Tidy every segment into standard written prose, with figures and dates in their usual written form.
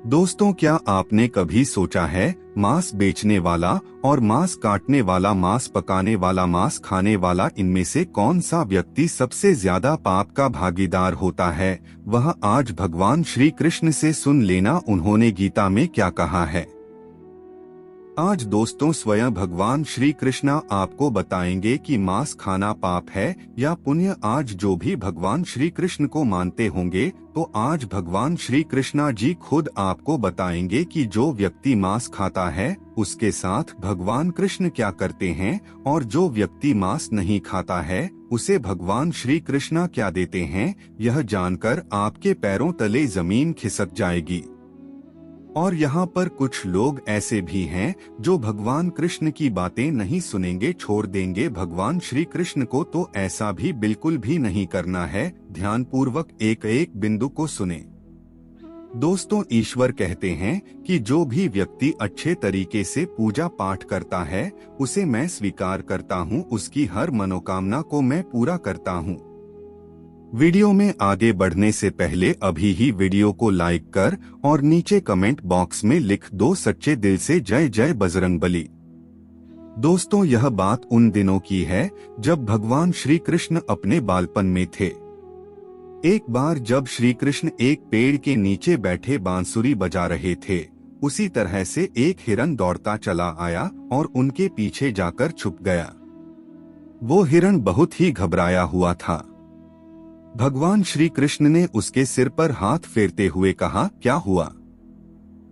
दोस्तों, क्या आपने कभी सोचा है मांस बेचने वाला और मांस काटने वाला, मांस पकाने वाला, मांस खाने वाला, इनमें से कौन सा व्यक्ति सबसे ज्यादा पाप का भागीदार होता है? वह आज भगवान श्री कृष्ण से सुन लेना, उन्होंने गीता में क्या कहा है। आज दोस्तों स्वयं भगवान श्री कृष्ण आपको बताएंगे कि मांस खाना पाप है या पुण्य। आज जो भी भगवान श्री कृष्ण को मानते होंगे तो आज भगवान श्री कृष्णा जी खुद आपको बताएंगे कि जो व्यक्ति मांस खाता है उसके साथ भगवान कृष्ण क्या करते हैं, और जो व्यक्ति मांस नहीं खाता है उसे भगवान श्री कृष्णा क्या देते हैं। यह जानकर आपके पैरों तले जमीन खिसक जाएगी। और यहाँ पर कुछ लोग ऐसे भी हैं जो भगवान कृष्ण की बातें नहीं सुनेंगे, छोड़ देंगे भगवान श्री कृष्ण को। तो ऐसा भी बिल्कुल भी नहीं करना है। ध्यानपूर्वक एक एक बिंदु को सुने। दोस्तों, ईश्वर कहते हैं कि जो भी व्यक्ति अच्छे तरीके से पूजा पाठ करता है उसे मैं स्वीकार करता हूँ, उसकी हर मनोकामना को मैं पूरा करता हूँ। वीडियो में आगे बढ़ने से पहले अभी ही वीडियो को लाइक कर और नीचे कमेंट बॉक्स में लिख दो सच्चे दिल से जय जय बजरंगबली। दोस्तों, यह बात उन दिनों की है जब भगवान श्री कृष्ण अपने बालपन में थे। एक बार जब श्री कृष्ण एक पेड़ के नीचे बैठे बांसुरी बजा रहे थे, उसी तरह से एक हिरन दौड़ता चला आया और उनके पीछे जाकर छुप गया। वो हिरन बहुत ही घबराया हुआ था। भगवान श्री कृष्ण ने उसके सिर पर हाथ फेरते हुए कहा, क्या हुआ?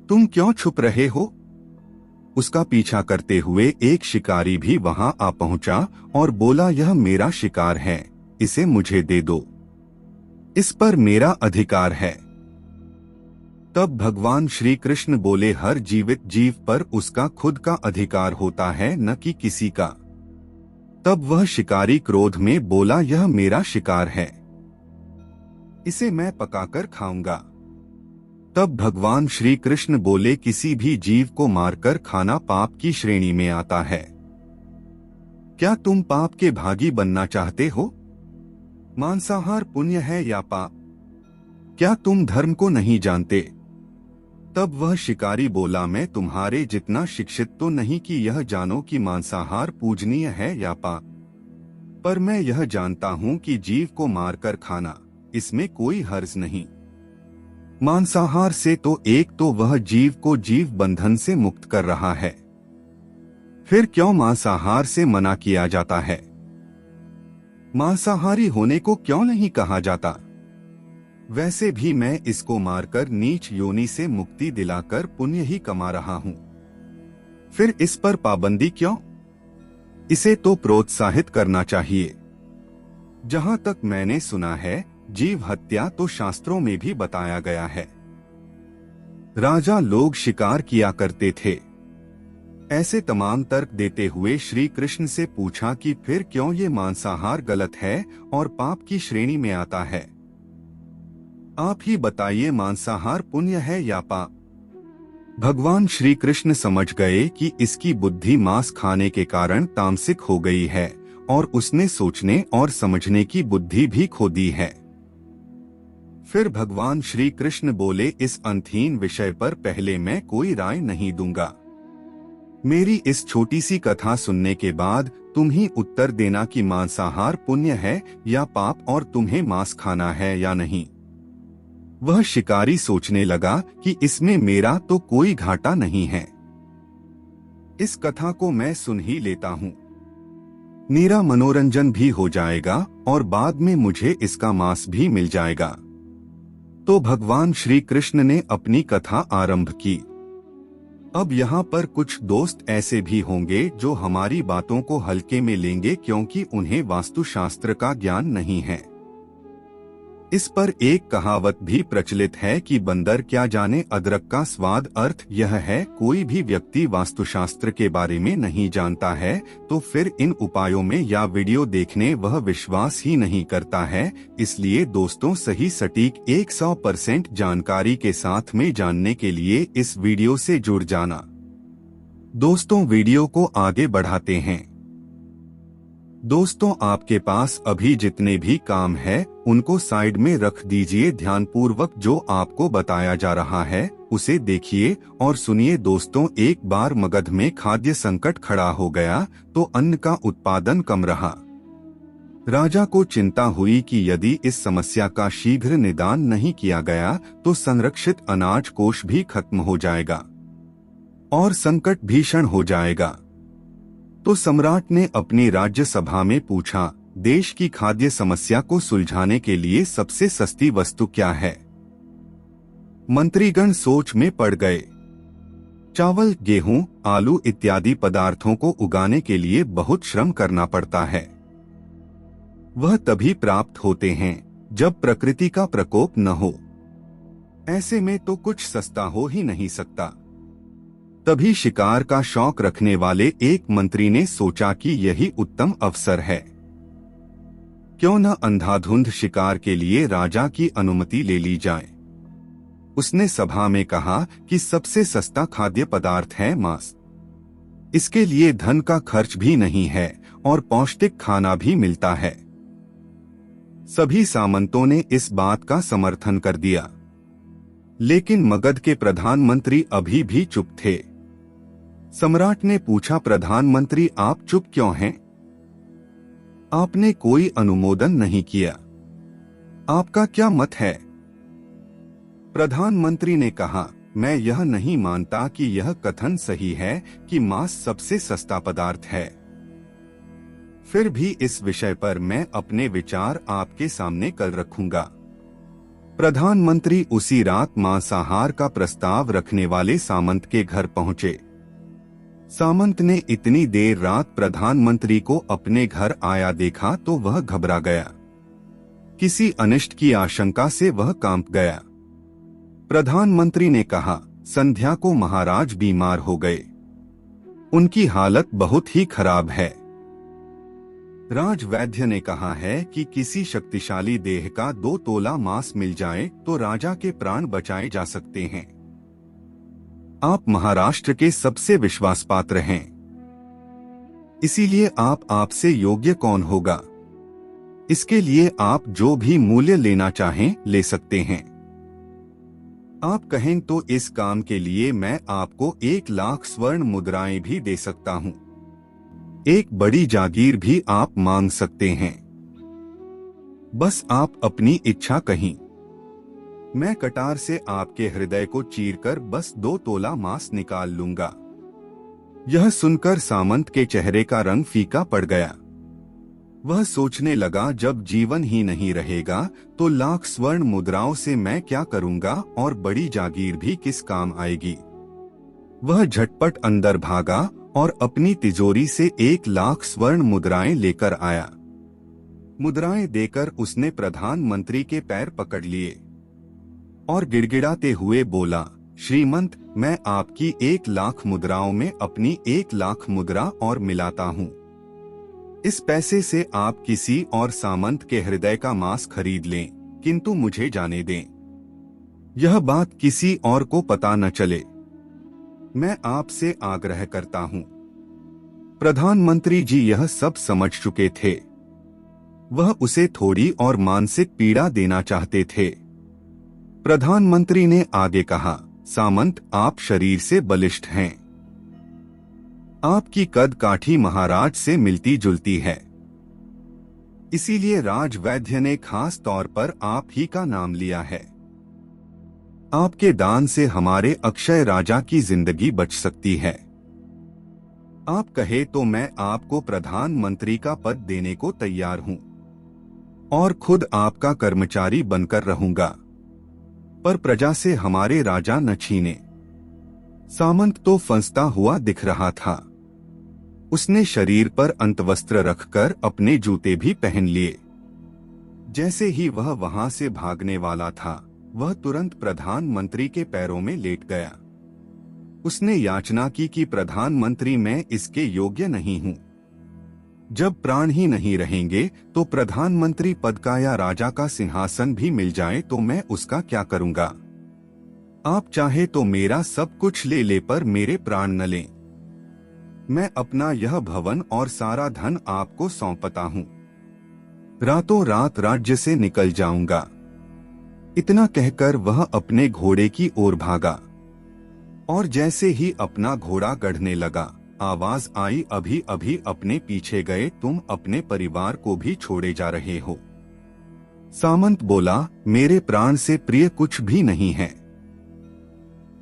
तुम क्यों छुप रहे हो? उसका पीछा करते हुए एक शिकारी भी वहां आ पहुंचा और बोला, यह मेरा शिकार है, इसे मुझे दे दो, इस पर मेरा अधिकार है। तब भगवान श्री कृष्ण बोले, हर जीवित जीव पर उसका खुद का अधिकार होता है, न कि किसी का। तब वह शिकारी क्रोध में बोला, यह मेरा शिकार है, इसे मैं पकाकर खाऊंगा। तब भगवान श्री कृष्ण बोले, किसी भी जीव को मारकर खाना पाप की श्रेणी में आता है। क्या तुम पाप के भागी बनना चाहते हो? मांसाहार पुण्य है या पाप? क्या तुम धर्म को नहीं जानते? तब वह शिकारी बोला, मैं तुम्हारे जितना शिक्षित तो नहीं कि यह जानो कि मांसाहार पूजनीय है या पाप, पर मैं यह जानता हूँ कि जीव को मारकर खाना, इसमें कोई हर्ज नहीं। मांसाहार से तो एक तो वह जीव को जीव बंधन से मुक्त कर रहा है, फिर क्यों मांसाहार से मना किया जाता है? मांसाहारी होने को क्यों नहीं कहा जाता? वैसे भी मैं इसको मारकर नीच योनि से मुक्ति दिलाकर पुण्य ही कमा रहा हूँ, फिर इस पर पाबंदी क्यों? इसे तो प्रोत्साहित करना चाहिए। जहाँ तक मैंने सुना है, जीव हत्या तो शास्त्रों में भी बताया गया है। राजा लोग शिकार किया करते थे। ऐसे तमाम तर्क देते हुए श्री कृष्ण से पूछा कि फिर क्यों ये मांसाहार गलत है और पाप की श्रेणी में आता है? आप ही बताइए, मांसाहार पुण्य है या पाप? भगवान श्री कृष्ण समझ गए कि इसकी बुद्धि मांस खाने के कारण तामसिक हो गई है और उसने सोचने और समझने की बुद्धि भी खो दी है। फिर भगवान श्री कृष्ण बोले, इस अंतहीन विषय पर पहले मैं कोई राय नहीं दूंगा। मेरी इस छोटी सी कथा सुनने के बाद तुम ही उत्तर देना कि मांसाहार पुण्य है या पाप, और तुम्हें मांस खाना है या नहीं। वह शिकारी सोचने लगा कि इसमें मेरा तो कोई घाटा नहीं है, इस कथा को मैं सुन ही लेता हूँ, मेरा मनोरंजन भी हो जाएगा और बाद में मुझे इसका मांस भी मिल जाएगा। तो भगवान श्री कृष्ण ने अपनी कथा आरंभ की। अब यहाँ पर कुछ दोस्त ऐसे भी होंगे जो हमारी बातों को हल्के में लेंगे क्योंकि उन्हें वास्तुशास्त्र का ज्ञान नहीं है। इस पर एक कहावत भी प्रचलित है कि बंदर क्या जाने अदरक का स्वाद। अर्थ यह है, कोई भी व्यक्ति वास्तुशास्त्र के बारे में नहीं जानता है तो फिर इन उपायों में या वीडियो देखने वह विश्वास ही नहीं करता है। इसलिए दोस्तों, सही सटीक 100% जानकारी के साथ में जानने के लिए इस वीडियो से जुड़ जाना। दोस्तों, वीडियो को आगे बढ़ाते हैं। दोस्तों, आपके पास अभी जितने भी काम है उनको साइड में रख दीजिए। ध्यानपूर्वक जो आपको बताया जा रहा है उसे देखिए और सुनिए। दोस्तों, एक बार मगध में खाद्य संकट खड़ा हो गया तो अन्न का उत्पादन कम रहा। राजा को चिंता हुई कि यदि इस समस्या का शीघ्र निदान नहीं किया गया तो संरक्षित अनाज कोष भी खत्म हो जाएगा और संकट भीषण हो जाएगा। तो सम्राट ने अपनी राज्य सभा में पूछा, देश की खाद्य समस्या को सुलझाने के लिए सबसे सस्ती वस्तु क्या है? मंत्रीगण सोच में पड़ गए। चावल, गेहूं, आलू इत्यादि पदार्थों को उगाने के लिए बहुत श्रम करना पड़ता है। वह तभी प्राप्त होते हैं जब प्रकृति का प्रकोप न हो। ऐसे में तो कुछ सस्ता हो ही नहीं सकता। तभी शिकार का शौक रखने वाले एक मंत्री ने सोचा कि यही उत्तम अवसर है। क्यों न अंधाधुंध शिकार के लिए राजा की अनुमति ले ली जाए। उसने सभा में कहा कि सबसे सस्ता खाद्य पदार्थ है मांस। इसके लिए धन का खर्च भी नहीं है और पौष्टिक खाना भी मिलता है। सभी सामंतों ने इस बात का समर्थन कर दिया, लेकिन मगध के प्रधानमंत्री अभी भी चुप थे। सम्राट ने पूछा, प्रधानमंत्री आप चुप क्यों हैं? आपने कोई अनुमोदन नहीं किया। आपका क्या मत है? प्रधानमंत्री ने कहा, मैं यह नहीं मानता कि यह कथन सही है कि मांस सबसे सस्ता पदार्थ है। फिर भी इस विषय पर मैं अपने विचार आपके सामने कल रखूंगा। प्रधानमंत्री उसी रात मांसाहार का प्रस्ताव रखने वाले सामंत के घर पहुंचे। सामंत ने इतनी देर रात प्रधानमंत्री को अपने घर आया देखा तो वह घबरा गया। किसी अनिष्ट की आशंका से वह कांप गया। प्रधानमंत्री ने कहा, संध्या को महाराज बीमार हो गए। उनकी हालत बहुत ही खराब है। राजवैद्य ने कहा है कि किसी शक्तिशाली देह का 2 तोला मांस मिल जाए तो राजा के प्राण बचाए जा सकते हैं। आप महाराष्ट्र के सबसे विश्वास पात्र हैं, इसीलिए आपसे योग्य कौन होगा? इसके लिए आप जो भी मूल्य लेना चाहें ले सकते हैं। आप कहें तो इस काम के लिए मैं आपको 1 लाख स्वर्ण मुद्राएं भी दे सकता हूं। एक बड़ी जागीर भी आप मांग सकते हैं। बस आप अपनी इच्छा कहीं। मैं कटार से आपके हृदय को चीरकर बस 2 तोला मांस निकाल लूंगा। यह सुनकर सामंत के चेहरे का रंग फीका पड़ गया। वह सोचने लगा, जब जीवन ही नहीं रहेगा तो लाख स्वर्ण मुद्राओं से मैं क्या करूंगा और बड़ी जागीर भी किस काम आएगी। वह झटपट अंदर भागा और अपनी तिजोरी से 1 लाख स्वर्ण मुद्राएं लेकर आया। मुद्राएं देकर उसने प्रधानमंत्री के पैर पकड़ लिए और गिड़गिड़ाते हुए बोला, श्रीमंत, मैं आपकी 1 लाख मुद्राओं में अपनी 1 लाख मुद्रा और मिलाता हूँ। इस पैसे से आप किसी और सामंत के हृदय का मांस खरीद लें, किंतु मुझे जाने दें। यह बात किसी और को पता न चले। मैं आपसे आग्रह करता हूँ। प्रधानमंत्री जी यह सब समझ चुके थे। वह उसे थोड़ी और मानसिक पीड़ा देना चाहते थे। प्रधानमंत्री ने आगे कहा, सामंत, आप शरीर से बलिष्ठ हैं। आपकी कद काठी महाराज से मिलती जुलती है। इसीलिए राजवैद्य ने खास तौर पर आप ही का नाम लिया है। आपके दान से हमारे अक्षय राजा की जिंदगी बच सकती है। आप कहे तो मैं आपको प्रधानमंत्री का पद देने को तैयार हूं और खुद आपका कर्मचारी बनकर रहूंगा, पर प्रजा से हमारे राजा न छीने। सामंत तो फंसता हुआ दिख रहा था। उसने शरीर पर अंतवस्त्र रखकर अपने जूते भी पहन लिए। जैसे ही वह वहां से भागने वाला था, वह तुरंत प्रधानमंत्री के पैरों में लेट गया। उसने याचना की कि प्रधानमंत्री, मैं इसके योग्य नहीं हूँ। जब प्राण ही नहीं रहेंगे तो प्रधानमंत्री पद का या राजा का सिंहासन भी मिल जाए तो मैं उसका क्या करूंगा। आप चाहे तो मेरा सब कुछ ले ले, पर मेरे प्राण न लें। मैं अपना यह भवन और सारा धन आपको सौंपता हूँ। रातों रात राज्य से निकल जाऊंगा। इतना कहकर वह अपने घोड़े की ओर भागा और जैसे ही अपना घोड़ा गढ़ने लगा, आवाज आई, अभी अभी अपने पीछे गए तुम अपने परिवार को भी छोड़े जा रहे हो। सामंत बोला, मेरे प्राण से प्रिय कुछ भी नहीं है।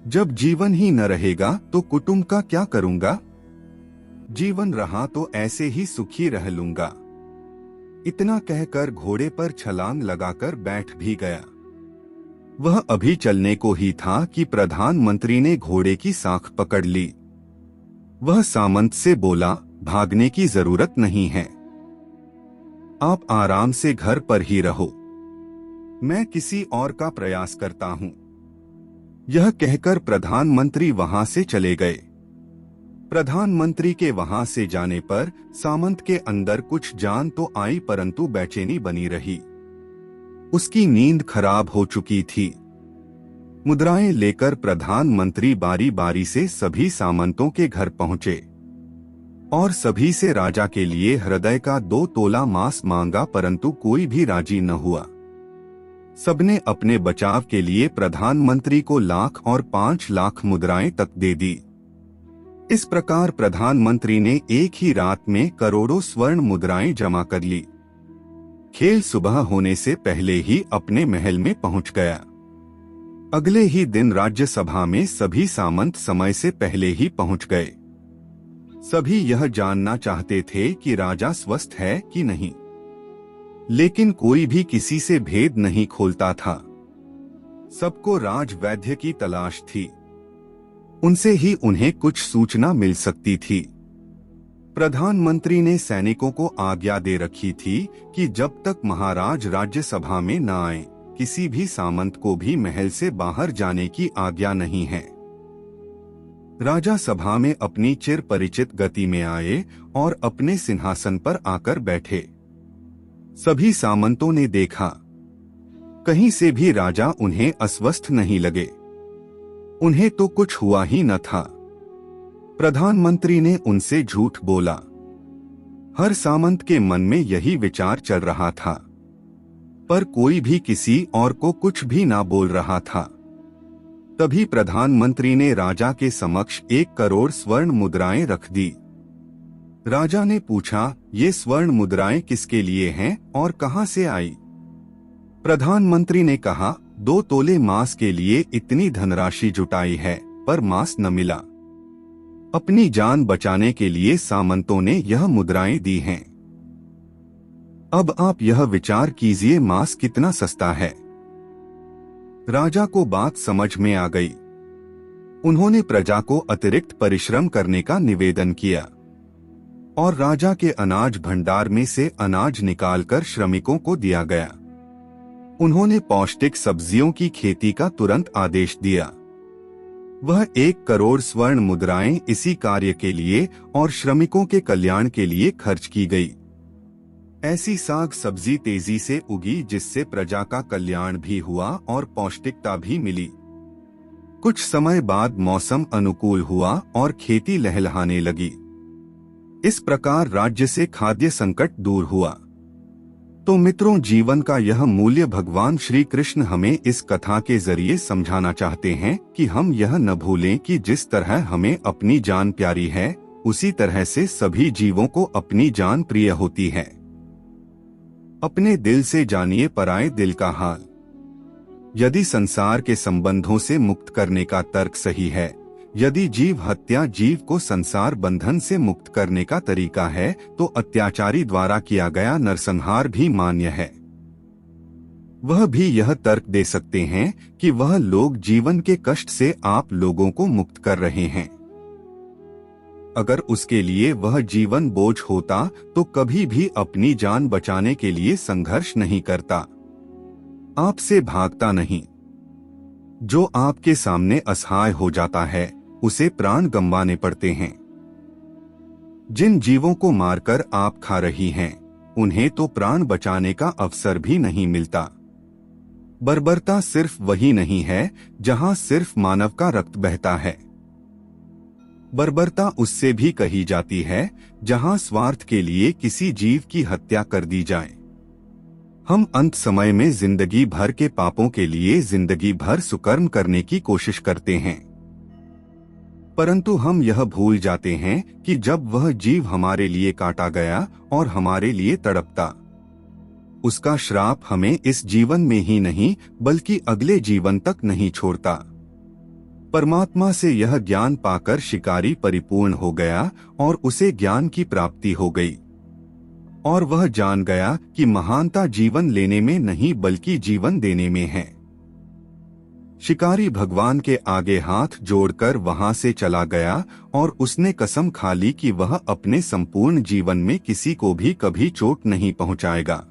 जब जीवन ही न रहेगा तो कुटुंब का क्या करूंगा? जीवन रहा तो ऐसे ही सुखी रह लूंगा। इतना कहकर घोड़े पर छलांग लगाकर बैठ भी गया। वह अभी चलने को ही था कि प्रधानमंत्री ने घोड़े की साख पकड़ ली। वह सामंत से बोला, भागने की जरूरत नहीं है, आप आराम से घर पर ही रहो, मैं किसी और का प्रयास करता हूं। यह कहकर प्रधानमंत्री वहां से चले गए। प्रधानमंत्री के वहां से जाने पर सामंत के अंदर कुछ जान तो आई, परंतु बेचैनी बनी रही। उसकी नींद खराब हो चुकी थी। मुद्राएं लेकर प्रधानमंत्री बारी बारी से सभी सामंतों के घर पहुंचे और सभी से राजा के लिए हृदय का 2 तोला मांस मांगा, परंतु कोई भी राजी न हुआ। सबने अपने बचाव के लिए प्रधानमंत्री को लाख और 5 लाख मुद्राएं तक दे दी। इस प्रकार प्रधानमंत्री ने एक ही रात में करोड़ों स्वर्ण मुद्राएं जमा कर ली। खेल सुबह होने से पहले ही अपने महल में पहुंच गया। अगले ही दिन राज्यसभा में सभी सामंत समय से पहले ही पहुंच गए। सभी यह जानना चाहते थे कि राजा स्वस्थ है कि नहीं, लेकिन कोई भी किसी से भेद नहीं खोलता था। सबको राजवैद्य की तलाश थी, उनसे ही उन्हें कुछ सूचना मिल सकती थी। प्रधानमंत्री ने सैनिकों को आज्ञा दे रखी थी कि जब तक महाराज राज्यसभा में न आए, किसी भी सामंत को भी महल से बाहर जाने की आज्ञा नहीं है। राजा सभा में अपनी चिर परिचित गति में आए और अपने सिंहासन पर आकर बैठे। सभी सामंतों ने देखा, कहीं से भी राजा उन्हें अस्वस्थ नहीं लगे। उन्हें तो कुछ हुआ ही न था। प्रधानमंत्री ने उनसे झूठ बोला। हर सामंत के मन में यही विचार चल रहा था, पर कोई भी किसी और को कुछ भी ना बोल रहा था। तभी प्रधानमंत्री ने राजा के समक्ष 1 करोड़ स्वर्ण मुद्राएं रख दी। राजा ने पूछा, ये स्वर्ण मुद्राएं किसके लिए हैं और कहां से आई? प्रधानमंत्री ने कहा, 2 तोले मांस के लिए इतनी धनराशि जुटाई है, पर मांस न मिला। अपनी जान बचाने के लिए सामंतों ने यह मुद्राएं दी हैं। अब आप यह विचार कीजिए, मांस कितना सस्ता है। राजा को बात समझ में आ गई। उन्होंने प्रजा को अतिरिक्त परिश्रम करने का निवेदन किया और राजा के अनाज भंडार में से अनाज निकालकर श्रमिकों को दिया गया। उन्होंने पौष्टिक सब्जियों की खेती का तुरंत आदेश दिया। वह 1 करोड़ स्वर्ण मुद्राएं इसी कार्य के लिए और श्रमिकों के कल्याण के लिए खर्च की गई। ऐसी साग सब्जी तेजी से उगी जिससे प्रजा का कल्याण भी हुआ और पौष्टिकता भी मिली। कुछ समय बाद मौसम अनुकूल हुआ और खेती लहलहाने लगी। इस प्रकार राज्य से खाद्य संकट दूर हुआ। तो मित्रों, जीवन का यह मूल्य भगवान श्री कृष्ण हमें इस कथा के जरिए समझाना चाहते हैं कि हम यह न भूलें कि जिस तरह हमें अपनी जान प्यारी है, उसी तरह से सभी जीवों को अपनी जान प्रिय होती है। अपने दिल से जानिए पराये दिल का हाल। यदि संसार के संबंधों से मुक्त करने का तर्क सही है, यदि जीव हत्या जीव को संसार बंधन से मुक्त करने का तरीका है, तो अत्याचारी द्वारा किया गया नरसंहार भी मान्य है। वह भी यह तर्क दे सकते हैं कि वह लोग जीवन के कष्ट से आप लोगों को मुक्त कर रहे हैं। अगर उसके लिए वह जीवन बोझ होता तो कभी भी अपनी जान बचाने के लिए संघर्ष नहीं करता, आपसे भागता नहीं। जो आपके सामने असहाय हो जाता है, उसे प्राण गंवाने पड़ते हैं। जिन जीवों को मारकर आप खा रही हैं, उन्हें तो प्राण बचाने का अवसर भी नहीं मिलता। बर्बरता सिर्फ वही नहीं है जहां सिर्फ मानव का रक्त बहता है। बर्बरता उससे भी कही जाती है जहां स्वार्थ के लिए किसी जीव की हत्या कर दी जाए। हम अंत समय में जिंदगी भर के पापों के लिए जिंदगी भर सुकर्म करने की कोशिश करते हैं, परंतु हम यह भूल जाते हैं कि जब वह जीव हमारे लिए काटा गया और हमारे लिए तड़पता, उसका श्राप हमें इस जीवन में ही नहीं बल्कि अगले जीवन तक नहीं छोड़ता। परमात्मा से यह ज्ञान पाकर शिकारी परिपूर्ण हो गया और उसे ज्ञान की प्राप्ति हो गई, और वह जान गया कि महानता जीवन लेने में नहीं बल्कि जीवन देने में है। शिकारी भगवान के आगे हाथ जोड़कर वहां से चला गया और उसने कसम खा ली कि वह अपने संपूर्ण जीवन में किसी को भी कभी चोट नहीं पहुंचाएगा।